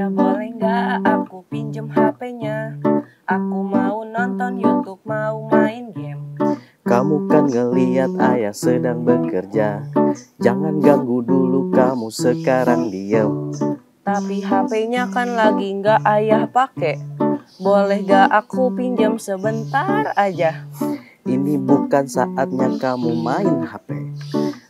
boleh nggak aku pinjem HP-nya? Aku mau nonton YouTube, mau main game. Kamu kan ngeliat ayah sedang bekerja. Jangan ganggu dulu, kamu sekarang diam. Tapi HP-nya kan lagi nggak ayah pakai. Boleh gak aku pinjam sebentar aja? Ini bukan saatnya kamu main HP.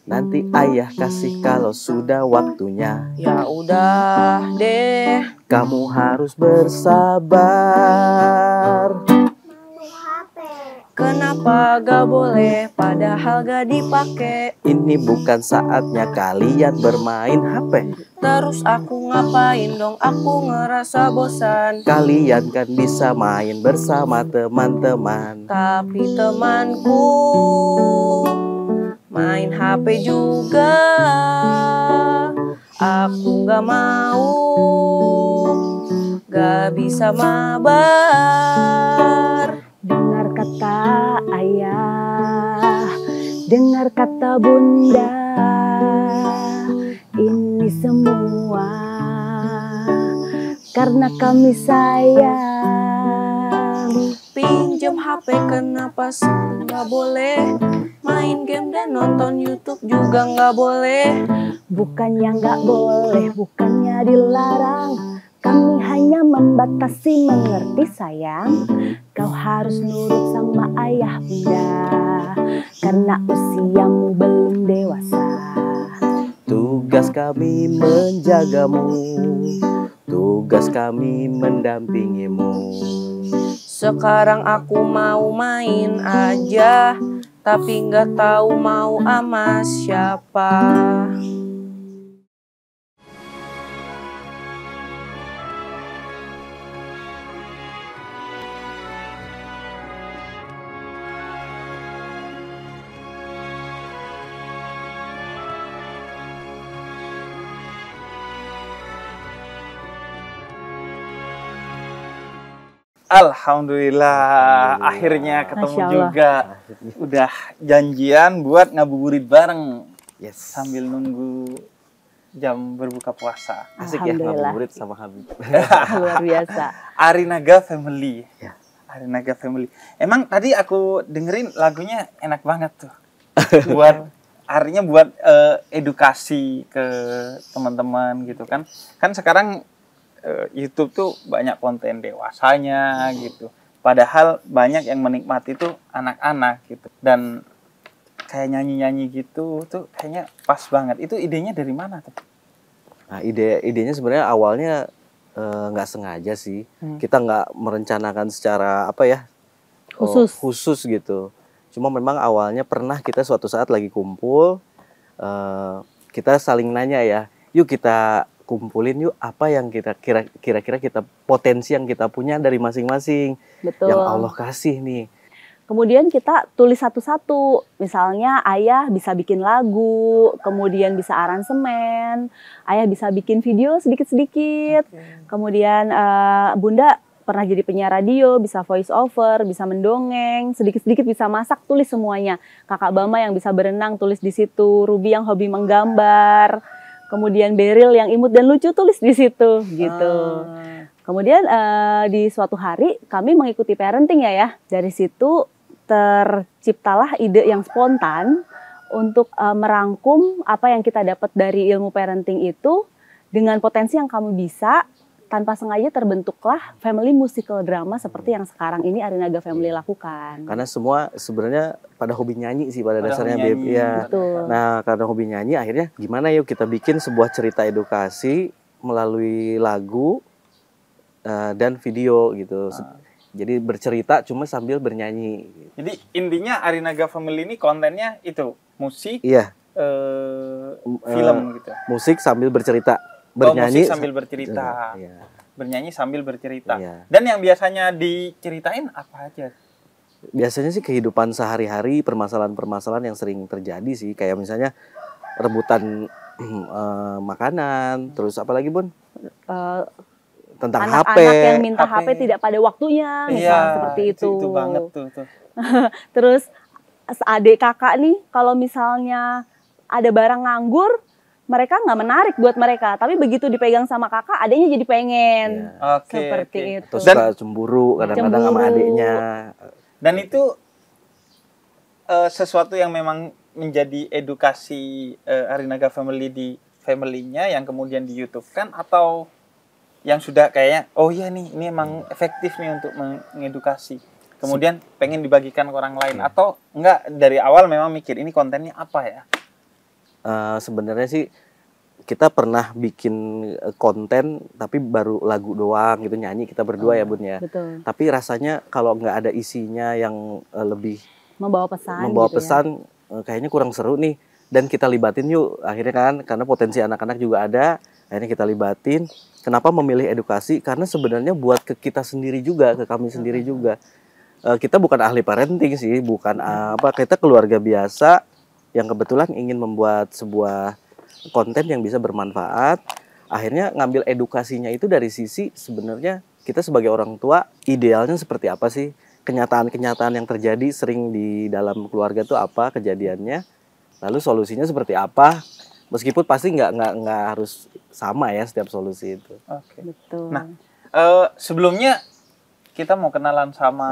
Nanti ayah kasih kalau sudah waktunya. Ya udah deh. Kamu harus bersabar. Kenapa gak boleh padahal gak dipakai? Ini bukan saatnya kalian bermain HP. Terus aku ngapain dong? Aku ngerasa bosan. Kalian kan bisa main bersama teman-teman. Tapi temanku main HP juga. Aku gak mau, gak bisa mabar. Dengar kata ayah, dengar kata bunda, ini semua karena kami sayang. Pinjam HP kenapa sih nggak boleh? Main game dan nonton YouTube juga nggak boleh. Bukannya nggak boleh, bukannya dilarang. Kami hanya membatasi, mengerti sayang. Kau harus nurut sama ayah bunda, karena usiamu belum dewasa. Tugas kami menjagamu, tugas kami mendampingimu. Sekarang aku mau main aja, tapi nggak tahu mau sama siapa. Alhamdulillah, akhirnya ketemu Masya Allah. juga. Udah janjian buat ngabuburit bareng. Yes. Sambil nunggu jam berbuka puasa. Asik ya Alhamdulillah. ngabuburit sama Habib. Luar biasa. Arinaga Family. Ya. Arinaga Family. Emang tadi aku dengerin lagunya enak banget tuh. Buat artinya buat edukasi ke teman-teman gitu kan. Kan sekarang YouTube tuh banyak konten dewasanya gitu. Padahal banyak yang menikmati tuh anak-anak gitu. Dan kayak nyanyi-nyanyi gitu tuh kayaknya pas banget. Itu idenya dari mana tuh? Nah, idenya sebenarnya awalnya nggak sengaja sih. Kita nggak merencanakan secara apa ya khusus gitu. Cuma memang awalnya pernah kita suatu saat lagi kumpul, kita saling nanya ya, yuk kita kumpulin yuk apa yang kita kira-kira kita potensi yang kita punya dari masing-masing. Betul. Yang Allah kasih nih. Kemudian kita tulis satu-satu, misalnya ayah bisa bikin lagu, kemudian bisa aransemen, ayah bisa bikin video sedikit-sedikit, kemudian bunda pernah jadi penyiar radio, bisa voice over, bisa mendongeng, sedikit-sedikit bisa masak, tulis semuanya. Kakak Bama yang bisa berenang, tulis di situ. Ruby yang hobi menggambar, kemudian Beril yang imut dan lucu, tulis di situ, gitu. Kemudian di suatu hari kami mengikuti parenting ya. Dari situ terciptalah ide yang spontan untuk merangkum apa yang kita dapat dari ilmu parenting itu dengan potensi yang kamu bisa. Tanpa sengaja terbentuklah family musical drama seperti yang sekarang ini Arinaga Family lakukan. Karena semua sebenarnya pada hobi nyanyi sih pada dasarnya, Beb. Ya. Betul. Nah, karena hobi nyanyi akhirnya gimana yuk kita bikin sebuah cerita edukasi melalui lagu dan video gitu. Jadi bercerita cuma sambil bernyanyi. Jadi intinya Arinaga Family ini kontennya itu musik, Iya, film gitu. musik sambil bercerita, bernyanyi musik sambil bercerita. Iya. Bernyanyi sambil bercerita. Iya. Dan yang biasanya diceritain apa aja? Biasanya sih kehidupan sehari-hari, permasalahan-permasalahan yang sering terjadi sih, kayak misalnya rebutan makanan, terus apa lagi Bun? Tentang Anak-anak HP. yang minta HP tidak pada waktunya, misalnya seperti itu. Itu banget tuh. Terus adik kakak nih, kalau misalnya ada barang nganggur, mereka nggak menarik buat mereka, tapi begitu dipegang sama kakak, adiknya jadi pengen. Oke, Seperti oke. itu. Terus suka cemburu kadang-kadang sama Cemburu. adiknya. Dan itu sesuatu yang memang menjadi edukasi Arinaga Family di family-nya yang kemudian di YouTube kan, atau yang sudah kayaknya oh iya nih ini emang efektif nih untuk mengedukasi, kemudian pengen dibagikan ke orang lain, atau enggak dari awal memang mikir ini kontennya apa ya? Sebenarnya sih kita pernah bikin konten tapi baru lagu doang gitu, nyanyi kita berdua ya Bun ya. Betul. Tapi rasanya kalau nggak ada isinya yang lebih Membawa pesan. membawa gitu ya. pesan, kayaknya kurang seru nih, dan kita libatin yuk akhirnya kan, karena potensi anak-anak juga ada, akhirnya kita libatin. Kenapa memilih edukasi? Karena sebenarnya buat ke kita sendiri juga, ke kami sendiri juga. Kita bukan ahli parenting sih, bukan kita keluarga biasa yang kebetulan ingin membuat sebuah konten yang bisa bermanfaat. Akhirnya ngambil edukasinya itu dari sisi sebenarnya kita sebagai orang tua idealnya seperti apa sih, kenyataan-kenyataan yang terjadi sering di dalam keluarga itu apa kejadiannya, lalu solusinya seperti apa, meskipun pasti nggak harus sama ya setiap solusi itu. Oke. Betul. Nah, sebelumnya kita mau kenalan sama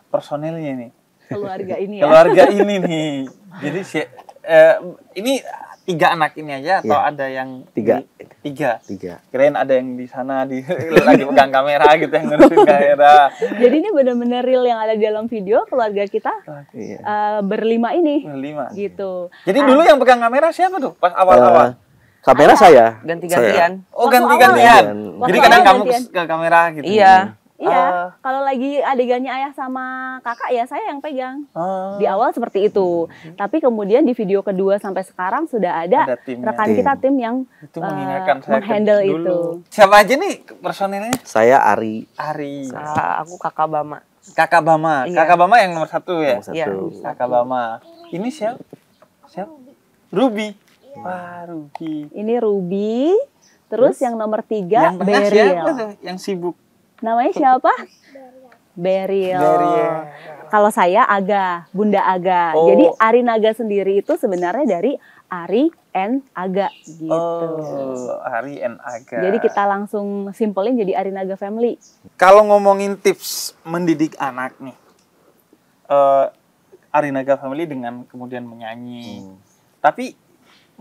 personilnya nih. Keluarga ini ya. Keluarga ini nih. Jadi ini 3 anak ini aja atau Iya. ada yang Tiga. Tiga. Kirain Kirain ada yang di sana lagi pegang kamera gitu, yang ngurusin kamera. Jadi ini benar-benar real yang ada di dalam video keluarga kita Iya. berlima ini. 5. Gitu. Jadi dulu yang pegang kamera siapa tuh pas awal-awal? Kamera saya. Ganti-gantian. Oh, Waktu ganti-gantian. awal Jadi Waktu kadang awal kamu gantian. ke kamera gitu. Iya. Iya, kalau lagi adegannya ayah sama kakak ya saya yang pegang. Oh. Di awal seperti itu. Tapi kemudian di video kedua sampai sekarang sudah ada Ada timnya. rekan Tim. kita tim yang Itu mengingatkan saya menghandle dulu. itu. Siapa aja nih personilnya? Saya Ari. Ari. Aku kakak Bama. Kakak Bama. Iya. Kakak Bama yang nomor 1 ya? Nomor satu. Iya. Kakak Bama. Ini siapa? Siapa? Ruby. Wah, Ruby. Ini Ruby, terus yang nomor 3 Yang tengah siapa Beryl. tuh? Yang sibuk. Namanya siapa? Beryl. Beryl. Kalau saya Aga, Bunda Aga. Oh. Jadi Ari Naga sendiri itu sebenarnya dari Ari and Aga gitu. Oh, Ari and Aga. Jadi kita langsung simpelin jadi Ari Naga Family. Kalau ngomongin tips mendidik anak nih, Ari Naga Family dengan kemudian menyanyi. Tapi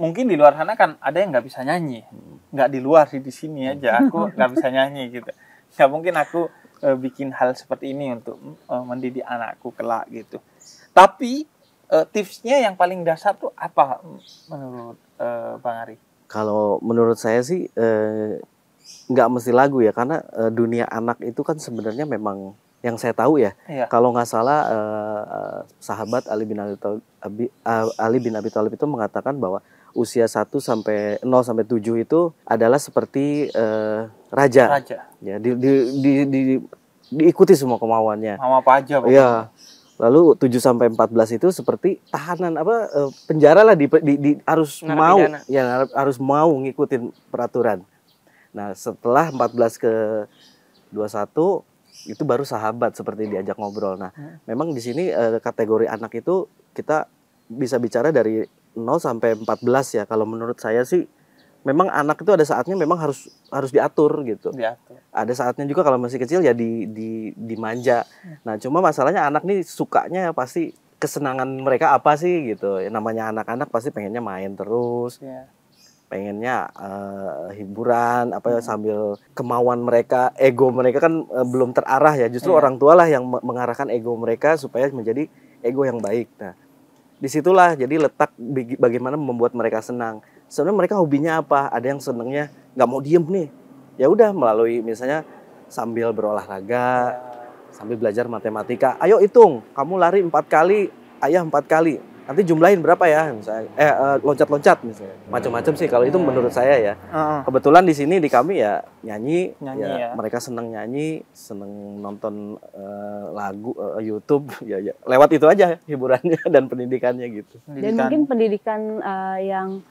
mungkin di luar sana kan ada yang nggak bisa nyanyi. Nggak di luar sih, di sini aja aku nggak bisa nyanyi gitu. Nggak mungkin aku bikin hal seperti ini untuk mendidik anakku kelak gitu. Tapi tipsnya yang paling dasar tuh apa menurut Bang Ari? Kalau menurut saya sih nggak mesti lagu ya, karena dunia anak itu kan sebenarnya memang yang saya tahu ya. Iya. Kalau nggak salah sahabat Ali bin Abi Thalib itu mengatakan bahwa usia 0 sampai 7 itu adalah seperti raja. Ya, diikuti semua kemauannya. Mau apa aja pokoknya. Iya. Lalu 7 sampai 14 itu seperti tahanan penjara lah, harus mau Narapidana. ya, harus mau ngikutin peraturan. Nah, setelah 14 ke 21 itu baru sahabat, seperti diajak ngobrol. Nah, memang di sini kategori anak itu kita bisa bicara dari 0 sampai 14 ya. Kalau menurut saya sih memang anak itu ada saatnya memang harus diatur gitu. Diatur. Ada saatnya juga kalau masih kecil ya dimanja. Nah, cuma masalahnya anak nih sukanya pasti kesenangan mereka apa sih gitu. Namanya anak-anak pasti pengennya main terus. Ya. Pengennya hiburan sambil kemauan mereka, ego mereka kan belum terarah ya. Justru orang tua lah yang mengarahkan ego mereka supaya menjadi ego yang baik. Nah, disitulah jadi letak bagaimana membuat mereka senang. Sebenarnya mereka hobinya apa? Ada yang senangnya nggak mau diem nih. Ya udah, melalui misalnya sambil berolahraga, sambil belajar matematika. Ayo hitung, kamu lari 4 kali, ayah 4 kali. Nanti jumlahin berapa ya? Misalnya loncat-loncat misalnya. Macam-macam sih kalau itu menurut saya ya. Kebetulan di sini di kami ya nyanyi ya. Mereka senang nyanyi, senang nonton lagu YouTube ya. Lewat itu aja hiburannya dan pendidikannya gitu. Dan mungkin pendidikan yang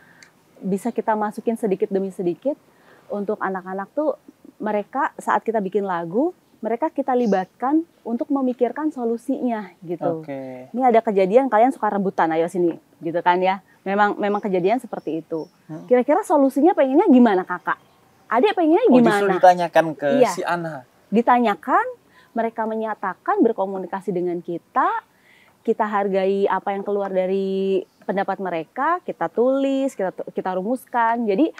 bisa kita masukin sedikit demi sedikit untuk anak-anak tuh, mereka saat kita bikin lagu, mereka kita libatkan untuk memikirkan solusinya gitu. Oke. Ini ada kejadian kalian suka rebutan, ayo sini, gitu kan ya. Memang kejadian seperti itu. Kira-kira solusinya pengennya gimana kakak? Adik pengennya Oh, gimana? justru ditanyakan ke Iya. si Ana. Ditanyakan, mereka menyatakan, berkomunikasi dengan kita hargai apa yang keluar dari pendapat mereka, kita tulis, kita rumuskan. Jadi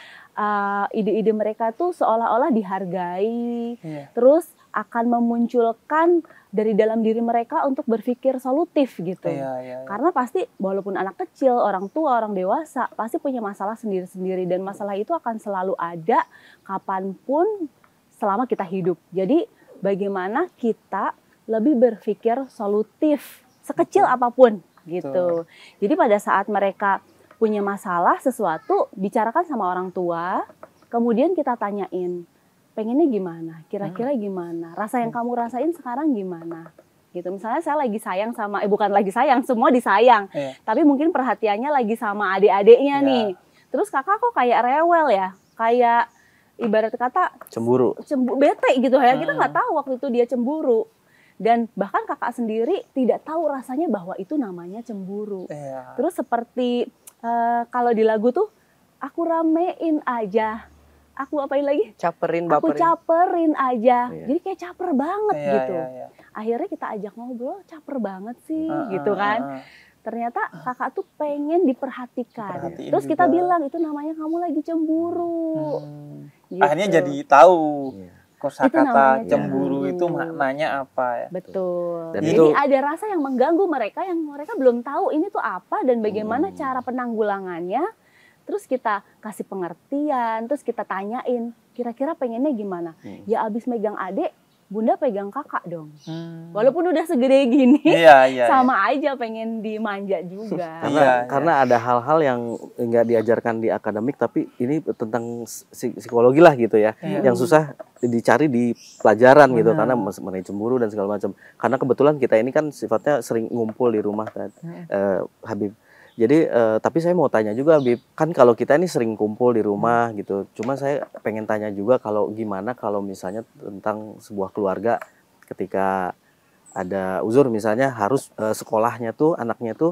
ide-ide mereka tuh seolah-olah dihargai, Iya. terus akan memunculkan dari dalam diri mereka untuk berpikir solutif gitu. Iya. Karena pasti walaupun anak kecil, orang tua, orang dewasa pasti punya masalah sendiri-sendiri, dan masalah itu akan selalu ada kapanpun selama kita hidup. Jadi bagaimana kita lebih berpikir solutif sekecil apapun gitu. Jadi pada saat mereka punya masalah sesuatu, bicarakan sama orang tua, kemudian kita tanyain, pengennya gimana? Kira-kira gimana? Rasa yang kamu rasain sekarang gimana? Gitu. Misalnya saya lagi sayang sama, bukan lagi sayang, semua disayang. Iya. Tapi mungkin perhatiannya lagi sama adik-adiknya Iya. nih. Terus kakak kok kayak rewel ya? Kayak ibarat kata Cemburu. bete gitu ya. Kita nggak tahu waktu itu dia cemburu. Dan bahkan kakak sendiri tidak tahu rasanya bahwa itu namanya cemburu. Iya. Terus seperti kalau di lagu tuh, aku ramein aja. Aku apain lagi? Caperin, Aku baperin. caperin aja. Iya. Jadi kayak caper banget Iya, gitu. iya. Akhirnya kita ajak ngobrol, caper banget sih Heeh, gitu kan. heeh. Ternyata kakak tuh pengen diperhatikan. Diperhatiin Terus kita juga. bilang itu namanya kamu lagi cemburu. Gitu. Akhirnya jadi tahu Iya. Itu kosakata namanya cemburu cemburu. itu maknanya apa ya. Betul. Dan Jadi itu- ada rasa yang mengganggu mereka yang mereka belum tahu ini tuh apa dan bagaimana cara penanggulangannya. Terus kita kasih pengertian, terus kita tanyain, kira-kira pengennya gimana? Ya abis megang adik, bunda pegang kakak dong. Walaupun udah segede gini, Iya. sama aja pengen dimanja juga. Iya. Karena ada hal-hal yang nggak diajarkan di akademik, tapi ini tentang psikologi lah gitu ya, Iya. yang susah dicari di pelajaran gitu, Benar. karena mengenai cemburu dan segala macam. Karena kebetulan kita ini kan sifatnya sering ngumpul di rumah kan, Habib. Jadi tapi saya mau tanya juga, Habib, kan kalau kita ini sering kumpul di rumah gitu, cuma saya pengen tanya juga kalau gimana kalau misalnya tentang sebuah keluarga ketika ada uzur misalnya harus sekolahnya tuh anaknya tuh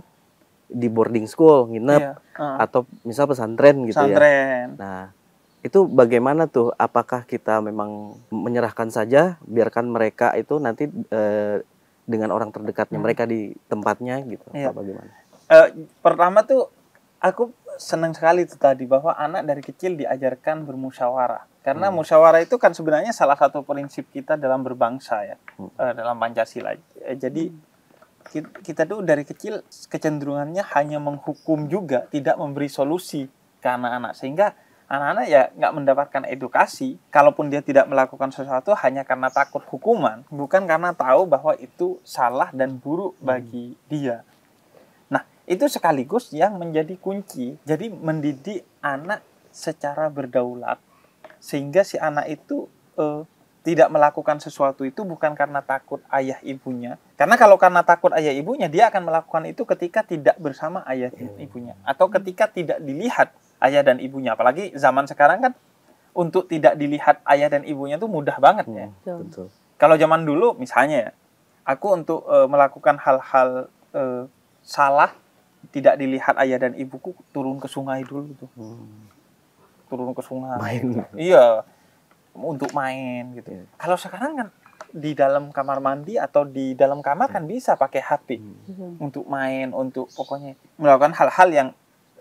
di boarding school nginep Iya. atau misal pesantren gitu ya. Pesantren. Nah, itu bagaimana tuh? Apakah kita memang menyerahkan saja, biarkan mereka itu nanti dengan orang terdekatnya mereka di tempatnya gitu? Iya. Apa bagaimana? Pertama tuh aku senang sekali tuh tadi bahwa anak dari kecil diajarkan bermusyawarah. Karena musyawarah itu kan sebenarnya salah satu prinsip kita dalam berbangsa ya, dalam Pancasila. Jadi kita tuh dari kecil kecenderungannya hanya menghukum juga, tidak memberi solusi ke anak-anak. Sehingga anak-anak ya nggak mendapatkan edukasi, kalaupun dia tidak melakukan sesuatu hanya karena takut hukuman, bukan karena tahu bahwa itu salah dan buruk bagi dia. Nah, itu sekaligus yang menjadi kunci. Jadi mendidik anak secara berdaulat, sehingga si anak itu tidak melakukan sesuatu itu bukan karena takut ayah ibunya. Karena kalau karena takut ayah ibunya, dia akan melakukan itu ketika tidak bersama ayah dan ibunya. Atau ketika tidak dilihat ayah dan ibunya. Apalagi zaman sekarang kan, untuk tidak dilihat ayah dan ibunya itu mudah banget ya. Betul. Kalau zaman dulu misalnya, aku untuk melakukan hal-hal salah, tidak dilihat ayah dan ibuku, turun ke sungai dulu tuh. Turun ke sungai. Main. Iya. Untuk main gitu. Kalau sekarang kan di dalam kamar mandi atau di dalam kamar kan bisa pakai HP untuk main, untuk pokoknya melakukan hal-hal yang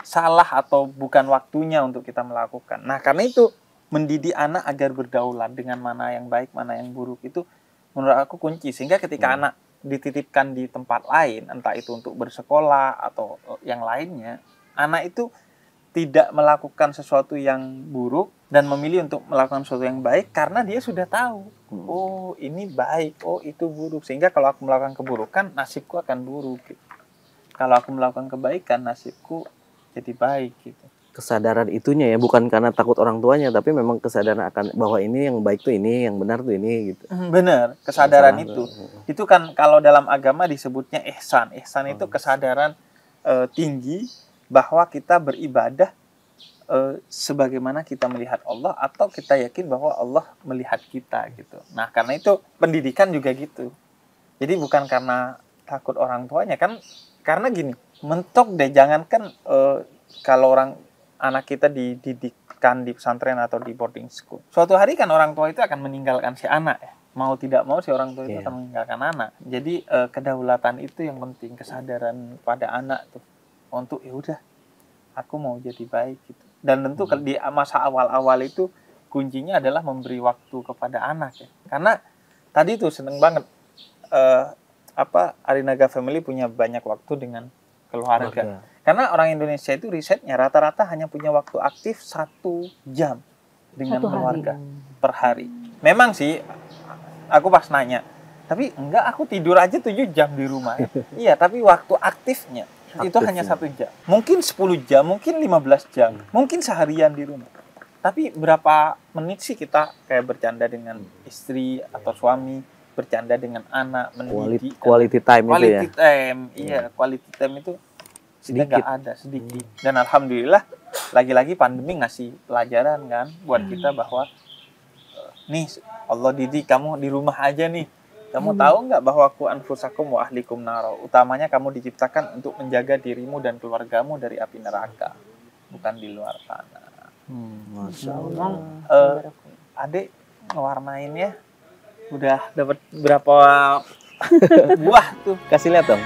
salah atau bukan waktunya untuk kita melakukan. Nah, karena itu mendidik anak agar berdaulat dengan mana yang baik, mana yang buruk itu menurut aku kunci. Sehingga ketika anak dititipkan di tempat lain, entah itu untuk bersekolah atau yang lainnya, anak itu tidak melakukan sesuatu yang buruk dan memilih untuk melakukan sesuatu yang baik karena dia sudah tahu, oh ini baik, oh itu buruk. Sehingga kalau aku melakukan keburukan, nasibku akan buruk gitu. Kalau aku melakukan kebaikan, nasibku jadi baik gitu. Kesadaran itunya ya, bukan karena takut orang tuanya, tapi memang kesadaran akan bahwa ini yang baik tuh ini, yang benar tuh ini gitu. Benar, kesadaran Salah itu. tuh. Itu kan kalau dalam agama disebutnya ihsan. Ihsan itu kesadaran tinggi bahwa kita beribadah sebagaimana kita melihat Allah atau kita yakin bahwa Allah melihat kita gitu. Nah, karena itu pendidikan juga gitu. Jadi bukan karena takut orang tuanya kan, karena gini, mentok deh, jangankan kalau anak kita dididikan di pesantren atau di boarding school. Suatu hari kan orang tua itu akan meninggalkan si anak ya. Mau tidak mau si orang tua itu akan meninggalkan anak. Jadi kedaulatan itu yang penting, kesadaran pada anak tuh untuk ya udah aku mau jadi baik gitu. Dan tentu di masa awal-awal itu kuncinya adalah memberi waktu kepada anak ya. Karena tadi tuh seneng banget Arinaga Family punya banyak waktu dengan keluarga. Karena orang Indonesia itu risetnya rata-rata hanya punya waktu aktif 1 jam dengan keluarga per hari. Memang sih aku pas nanya, tapi enggak, aku tidur aja 7 jam di rumah. Iya, tapi waktu aktifnya itu hanya 1 jam. Mungkin 10 jam, mungkin 15 jam, mungkin seharian di rumah. Tapi berapa menit sih kita kayak bercanda dengan istri atau suami, bercanda dengan anak, mendidik. Quality time itu ya? Quality time, iya, quality time itu sedikit. Ada, sedikit. Dan alhamdulillah, lagi-lagi pandemi ngasih pelajaran kan buat kita bahwa nih Allah didik kamu di rumah aja nih. Kamu tahu nggak bahwa ku anfusakum wa ahlikum naro. Utamanya kamu diciptakan untuk menjaga dirimu dan keluargamu dari api neraka, bukan di luar sana. Masya Allah. Ngomong, adik ngewarnain ya, udah dapat berapa buah tuh? Kasih lihat dong.